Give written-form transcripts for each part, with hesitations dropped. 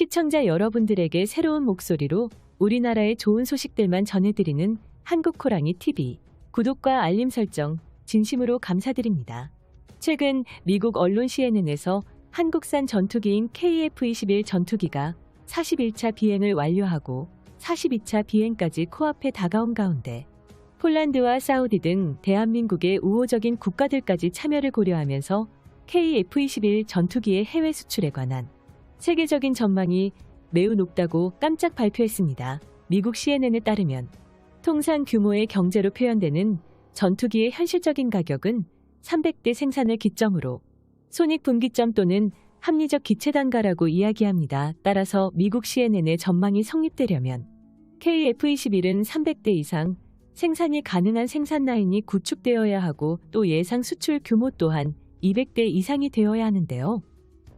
시청자 여러분들에게 새로운 목소리로 우리나라의 좋은 소식들만 전해드리는 한국호랑이TV. 구독과 알림 설정 진심으로 감사드립니다. 최근 미국 언론 CNN에서 한국산 전투기인 KF-21 전투기가 41차 비행을 완료하고 42차 비행까지 코앞에 다가온 가운데 폴란드와 사우디 등 대한민국의 우호적인 국가들까지 참여를 고려하면서 KF-21 전투기의 해외 수출에 관한 세계적인 전망이 매우 높다고 깜짝 발표했습니다. 미국 CNN에 따르면 통상 규모의 경제로 표현되는 전투기의 현실적인 가격은 300대 생산을 기점으로 손익분기점 또는 합리적 기체 단가라고 이야기합니다. 따라서 미국 CNN의 전망이 성립되려면 KF-21은 300대 이상 생산이 가능한 생산 라인이 구축되어야 하고 또 예상 수출 규모 또한 200대 이상이 되어야 하는데요.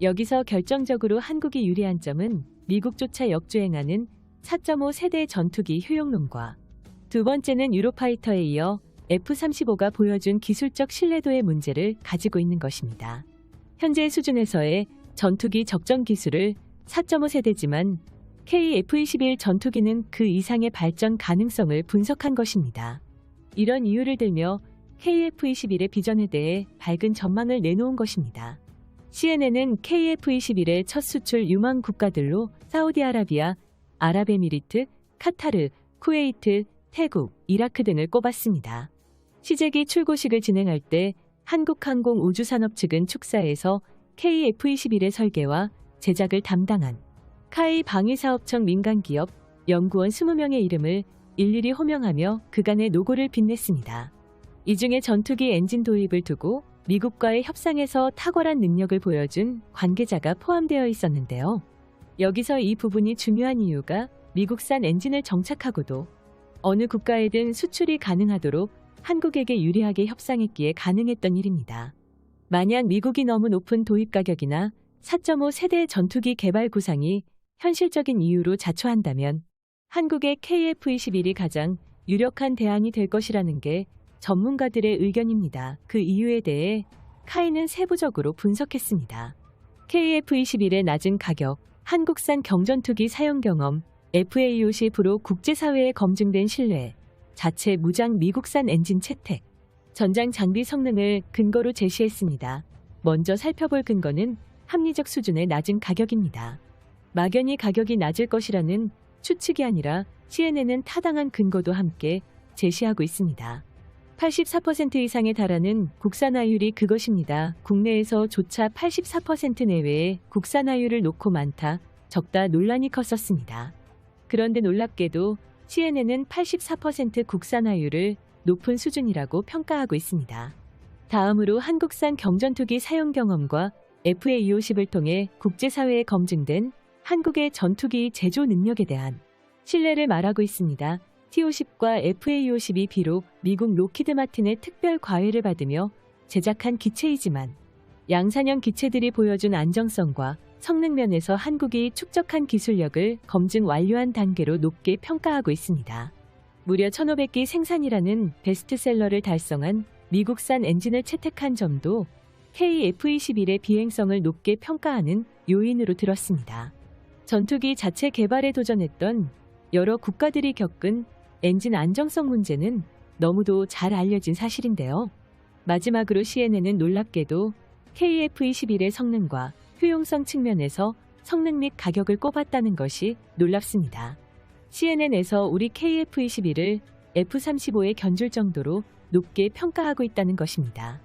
여기서 결정적으로 한국이 유리한 점은 미국조차 역주행하는 4.5 세대 전투기 효용론과 두 번째는 유로파이터에 이어 F-35가 보여준 기술적 신뢰도의 문제를 가지고 있는 것입니다. 현재 수준에서의 전투기 적정 기술을 4.5 세대지만 KF-21 전투기는 그 이상의 발전 가능성을 분석한 것입니다. 이런 이유를 들며 KF-21의 비전에 대해 밝은 전망을 내놓은 것입니다. CNN은 KF-21의 첫 수출 유망 국가들로 사우디아라비아, 아랍에미리트, 카타르, 쿠웨이트, 태국, 이라크 등을 꼽았습니다. 시제기 출고식을 진행할 때 한국항공우주산업 측은 축사에서 KF-21의 설계와 제작을 담당한 카이 방위사업청 민간기업 연구원 20명의 이름을 일일이 호명하며 그간의 노고를 빛냈습니다. 이 중에 전투기 엔진 도입을 두고 미국과의 협상에서 탁월한 능력을 보여준 관계자가 포함되어 있었는데요. 여기서 이 부분이 중요한 이유가 미국산 엔진을 정착하고도 어느 국가에든 수출이 가능하도록 한국에게 유리하게 협상했기에 가능했던 일입니다. 만약 미국이 너무 높은 도입 가격이나 4.5 세대 전투기 개발 구상이 현실적인 이유로 자초한다면 한국의 KF-21이 가장 유력한 대안이 될 것이라는 게 전문가들의 의견입니다. 그 이유에 대해 카이는 세부적으로 분석했습니다. KF-21의 낮은 가격, 한국산 경전투기 사용 경험, FAO10 국제사회에 검증된 신뢰, 자체 무장 미국산 엔진 채택, 전장 장비 성능을 근거로 제시했습니다. 먼저 살펴볼 근거는 합리적 수준의 낮은 가격입니다. 막연히 가격이 낮을 것이라는 추측이 아니라 CNN은 타당한 근거도 함께 제시하고 있습니다. 84% 이상에 달하는 국산화율이 그것입니다. 국내에서조차 84% 내외의 국산화율을 놓고 많다, 적다 논란이 컸었습니다. 그런데 놀랍게도 CNN은 84% 국산화율을 높은 수준이라고 평가하고 있습니다. 다음으로 한국산 경전투기 사용 경험과 FAO10을 통해 국제사회에 검증된 한국의 전투기 제조 능력에 대한 신뢰를 말하고 있습니다. T-50과 FAO10이 비록 미국 로키드 마틴의 특별 과외를 받으며 제작한 기체이지만 양산형 기체들이 보여준 안정성과 성능 면에서 한국이 축적한 기술력을 검증 완료한 단계로 높게 평가하고 있습니다. 무려 1,500기 생산이라는 베스트셀러를 달성한 미국산 엔진을 채택한 점도 KF-21의 비행성을 높게 평가하는 요인으로 들었습니다. 전투기 자체 개발에 도전했던 여러 국가들이 겪은 엔진 안정성 문제는 너무도 잘 알려진 사실인데요. 마지막으로 CNN은 놀랍게도 KF-21의 성능과 효용성 측면에서 성능 및 가격을 꼽았다는 것이 놀랍습니다. CNN에서 우리 KF-21을 F-35에 견줄 정도로 높게 평가하고 있다는 것입니다.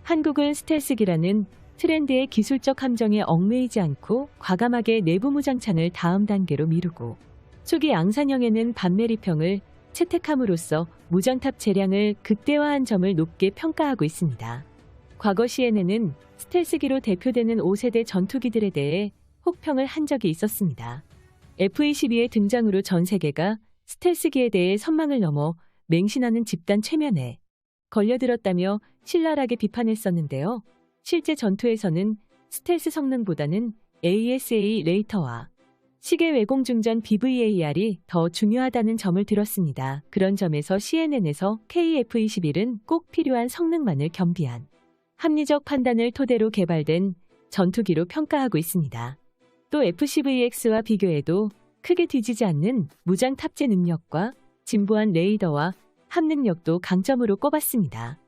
한국은 스텔스기라는 트렌드의 기술적 함정에 얽매이지 않고 과감하게 내부 무장창을 다음 단계로 미루고 초기 양산형에는 반메리평을 채택함으로써 무장탑 재량을 극대화한 점을 높게 평가하고 있습니다. 과거 CNN은 스텔스기로 대표되는 5세대 전투기들에 대해 혹평을 한 적이 있었습니다. F-22의 등장으로 전 세계가 스텔스기에 대해 선망을 넘어 맹신하는 집단 최면에 걸려들었다며 신랄하게 비판했었는데요. 실제 전투에서는 스텔스 성능보다는 ASA 레이터와 시계 외공 중전 BVAR이 더 중요하다는 점을 들었습니다. 그런 점에서 CNN에서 KF-21은 꼭 필요한 성능만을 겸비한 합리적 판단을 토대로 개발된 전투기로 평가하고 있습니다. 또 FCVX와 비교해도 크게 뒤지지 않는 무장 탑재 능력과 진보한 레이더와 함능력도 강점으로 꼽았습니다.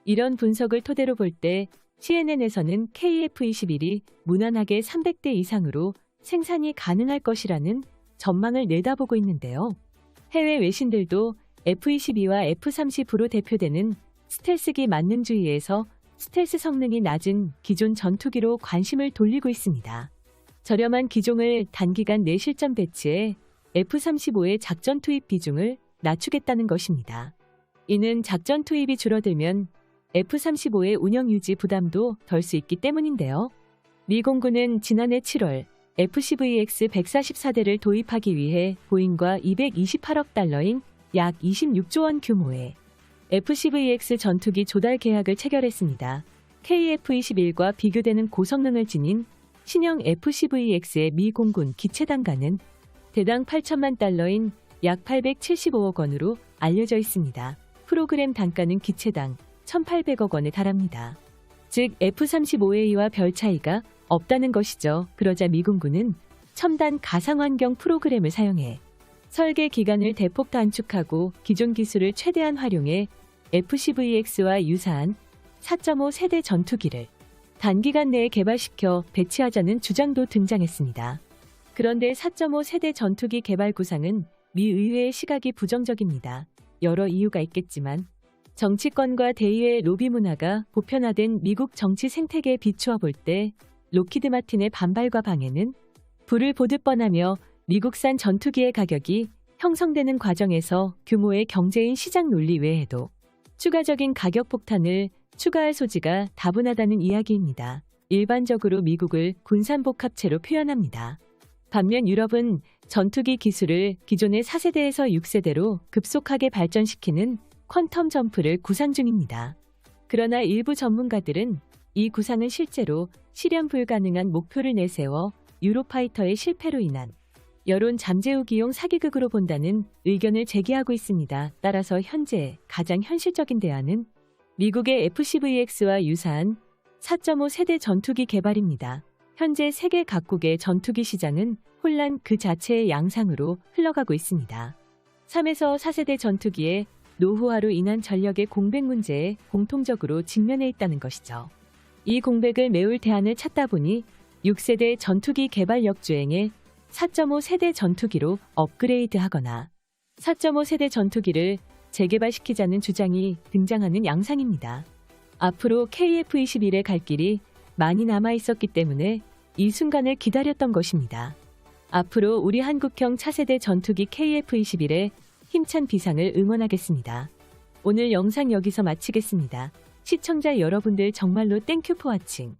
이런 분석을 토대로 볼 때 CNN에서는 KF-21이 무난하게 300대 이상으로 생산이 가능할 것이라는 전망을 내다보고 있는데요. 해외 외신들도 F-22와 F-30으로 대표되는 스텔스기 만능주의에서 스텔스 성능이 낮은 기존 전투기로 관심을 돌리고 있습니다. 저렴한 기종을 단기간 내 실전 배치해 F-35의 작전 투입 비중을 낮추겠다는 것입니다. 이는 작전 투입이 줄어들면 F-35의 운영 유지 부담도 덜 수 있기 때문인데요. 미 공군은 지난해 7월 FCVX 144대를 도입하기 위해 보잉과 228억 달러인 약 26조 원 규모의 FCVX 전투기 조달 계약을 체결했습니다. KF-21과 비교되는 고성능을 지닌 신형 FCVX의 미 공군 기체단가는 대당 8천만 달러인 약 875억 원으로 알려져 있습니다. 프로그램 단가는 기체당 1,800억 원에 달합니다. 즉 F-35A와 별 차이가 없다는 것이죠. 그러자 미군군은 첨단 가상환경 프로그램을 사용해 설계 기간을 대폭 단축하고 기존 기술을 최대한 활용해 FCVX와 유사한 4.5 세대 전투기를 단기간 내에 개발시켜 배치하자는 주장도 등장했습니다. 그런데 4.5 세대 전투기 개발 구상은 미 의회의 시각이 부정적입니다. 여러 이유가 있겠지만 정치권과 대의의 로비 문화가 보편화된 미국 정치 생태계에 비추어 볼 때 록히드 마틴의 반발과 방해는 불을 보듯 뻔하며 미국산 전투기의 가격이 형성되는 과정에서 규모의 경제인 시장 논리 외에도 추가적인 가격 폭탄을 추가할 소지가 다분하다는 이야기입니다. 일반적으로 미국을 군산복합체로 표현합니다. 반면 유럽은 전투기 기술을 기존의 4세대에서 6세대로 급속하게 발전시키는 퀀텀 점프를 구상 중입니다. 그러나 일부 전문가들은 이 구상은 실제로 실현 불가능한 목표를 내세워 유로파이터의 실패로 인한 여론 잠재우기용 사기극으로 본다는 의견을 제기하고 있습니다. 따라서 현재 가장 현실적인 대안은 미국의 FCVX와 유사한 4.5 세대 전투기 개발입니다. 현재 세계 각국의 전투기 시장은 혼란 그 자체의 양상으로 흘러가고 있습니다. 3에서 4세대 전투기의 노후화로 인한 전력의 공백 문제에 공통적으로 직면해 있다는 것이죠. 이 공백을 메울 대안을 찾다 보니 6세대 전투기 개발 역주행에 4.5 세대 전투기로 업그레이드하거나 4.5 세대 전투기를 재개발시키자는 주장이 등장하는 양상입니다. 앞으로 KF-21의 갈 길이 많이 남아 있었기 때문에 이 순간을 기다렸던 것입니다. 앞으로 우리 한국형 차세대 전투기 KF-21의 힘찬 비상을 응원하겠습니다. 오늘 영상 여기서 마치겠습니다. 시청자 여러분들 정말로 땡큐 포 와칭.